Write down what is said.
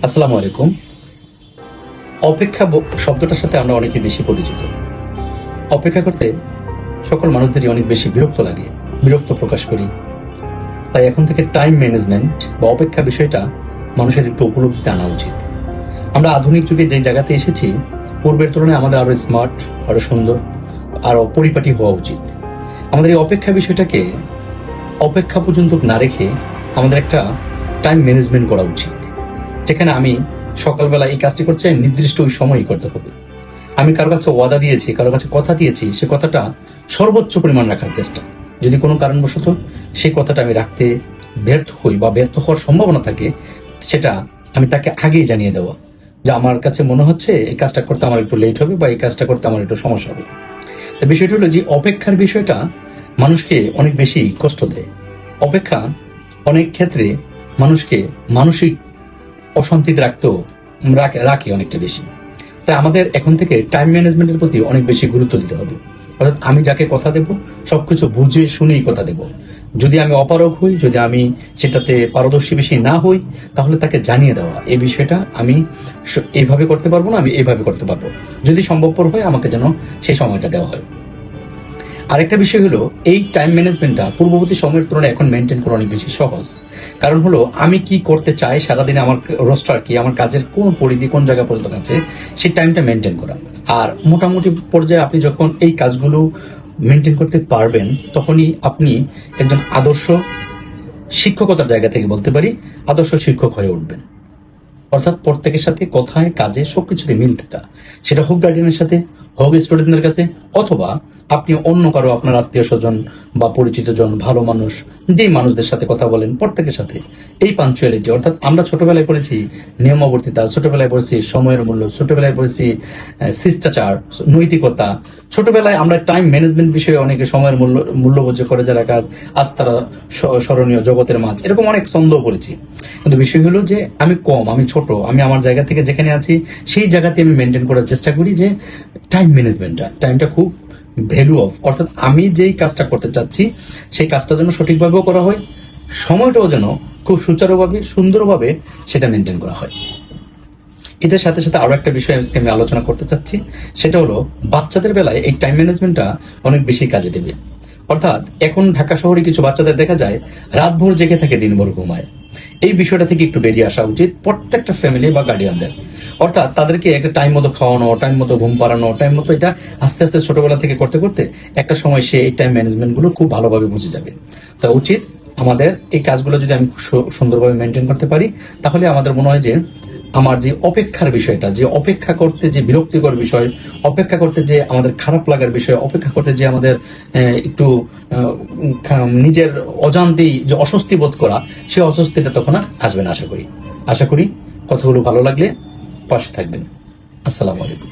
আসসালামু আলাইকুম। অপেক্ষা শব্দটার সাথে আমরা অনেকে বেশি পরিচিত। অপেক্ষা করতে সকল মানুষদেরই অনেক বেশি বিরক্ত লাগে, বিরক্ত প্রকাশ করি। তাই এখন থেকে টাইম ম্যানেজমেন্ট বা অপেক্ষা বিষয়টা মানুষের একটু উপলব্ধিতে আনা উচিত। আমরা আধুনিক যুগে যে জায়গাতে এসেছি, পূর্বের তুলনায় আমাদের আরো স্মার্ট, আরো সুন্দর, আরো পরিপাটি হওয়া উচিত। আমাদের এই অপেক্ষা বিষয়টাকে অপেক্ষা পর্যন্ত না রেখে আমাদের একটা টাইম ম্যানেজমেন্ট করা উচিত, যেখানে আমি সকালবেলা এই কাজটি করতে চাই, নির্দিষ্ট ওই সময়ই করতে হবে। আমি কারো কাছে ওয়াদা দিয়েছি, কারো কাছে কথা দিয়েছি, সে কথাটা সর্বোচ্চ পরিমাণ রাখার চেষ্টা। যদি কোনো কারণবশত সেই কথাটা আমি রাখতে ব্যর্থ হই বা ব্যর্থ হওয়ার সম্ভাবনা থাকে, সেটা আমি তাকে আগেই জানিয়ে দেওয়া যে আমার কাছে মনে হচ্ছে এই কাজটা করতে আমার একটু লেট হবে বা এই কাজটা করতে আমার একটু সমস্যা হবে। তো বিষয়টা হলো যে অপেক্ষার বিষয়টা মানুষকে অনেক বেশি কষ্ট দেয়। অপেক্ষা অনেক ক্ষেত্রে মানুষকে মানসিক অশান্তিতে রাখে অনেকটা বেশি। তাই আমাদের এখন থেকে টাইম ম্যানেজমেন্টের প্রতি অনেক বেশি গুরুত্ব দিতে হবে। অর্থাৎ আমি যাকে কথা দেব সবকিছু বুঝে শুনেই কথা দেব। যদি আমি অপারগ হই, যদি আমি সেটাতে পারদর্শী বেশি না হই, তাহলে তাকে জানিয়ে দেওয়া এই বিষয়টা আমি এইভাবে করতে পারবো না, আমি এইভাবে করতে পারবো। যদি সম্ভবপর হয় আমাকে যেন সেই সময়টা দেওয়া হয়। আরেকটা বিষয় হলো, এই টাইম ম্যানেজমেন্টটা পূর্ববর্তী সময়ের তুলনায় এখন মেনটেন করা অনেক বেশি সহজ। কারণ হলো, আমি কি করতে চাই সারাদিনে, আমার রোস্টার কি, আমার কাজের কোন পরিধি কোন জায়গা পর্যন্ত আছে, সেই টাইমটা মেনটেন করা। আর মোটামুটি পর্যায়ে আপনি যখন এই কাজগুলো মেনটেন করতে পারবেন, তখনই আপনি একজন আদর্শ, শিক্ষকতার জায়গা থেকে বলতে পারি, আদর্শ শিক্ষক হয়ে উঠবেন। অর্থাৎ প্রত্যেকের সাথে কথায় কাজে সবকিছুতে মিল থাকা, সেটা হোক গার্ডিয়ানের সাথে, হোক স্টুডেন্টদের কাছে, অথবা আপনি অন্য কারো, আপনার আত্মীয় স্বজন বা পরিচিত জন, ভালো মানুষ, যেই মানুষদের সাথে কথা বলেন, প্রত্যেকের সাথে এই পাঞ্চুয়ালিটি। অর্থাৎ আমরা ছোটবেলায় পড়েছি নিয়মাবর্তিতা, ছোটবেলায় পড়েছি সময়ের মূল্য, ছোটবেলায় পড়েছি শিষ্টাচার, নৈতিকতা। ছোটবেলায় আমরা টাইম ম্যানেজমেন্ট বিষয়ে অনেকে সময়ের মূল্যবোধ করে যারা কাজ, আজ তারা স্মরণীয়, জগতের মাছ, এরকম অনেক ছন্দ পড়েছি। কিন্তু বিষয় হলো যে আমি কম, আমি ছোট, আমি আমার জায়গা থেকে যেখানে আছি সেই জায়গাতে আমি মেনটেন করার চেষ্টা করি যে টাইম ম্যানেজমেন্টটা, টাইমটা খুব ভ্যালু অফ। অর্থাৎ আমি যেই কাজটা করতে চাচ্ছি সেই কাজটা যেন সঠিকভাবেও করা হয়, সময়টাও যেন খুব সুচারুভাবে, সুন্দরভাবে সেটা মেনটেন করা হয়। এটার সাথে সাথে আরো একটা বিষয় আজকে আমি আলোচনা করতে চাচ্ছি, সেটা হলো বাচ্চাদের বেলায় এই টাইম ম্যানেজমেন্টটা অনেক বেশি কাজে দেবে। অর্থাৎ এখন ঢাকা শহরে কিছু বাচ্চাদের দেখা যায় রাতভর জেগে থাকে, দিনভর ঘুমায়। এই বিষয়টা থেকে একটু বেরিয়ে আসা উচিত প্রত্যেকটা ফ্যামিলি বা গার্ডিয়ানদের। অর্থাৎ তাদেরকে একটা টাইম মতো খাওয়ানো, টাইম মতো ঘুম পাড়ানো, টাইম মতো, এটা আস্তে আস্তে ছোটবেলা থেকে করতে করতে একটা সময় সে এই টাইম ম্যানেজমেন্ট গুলো খুব ভালোভাবে বুঝে যাবে। তা উচিত আমাদের এই কাজগুলো যদি আমি সুন্দরভাবে মেনটেন করতে পারি, তাহলে আমাদের মনে হয় যে আমার যে অপেক্ষার বিষয়টা, যে অপেক্ষা করতে যে বিরক্তিকর বিষয়, অপেক্ষা করতে যে আমাদের খারাপ লাগার বিষয়, অপেক্ষা করতে যে আমাদের একটু নিজের অজান্তেই যে অস্বস্তি বোধ করা, সেই অস্বস্তিটা তখন আর আসবে না। আশা করি কথাগুলো ভালো লাগলে পাশে থাকবেন। আসসালামু আলাইকুম।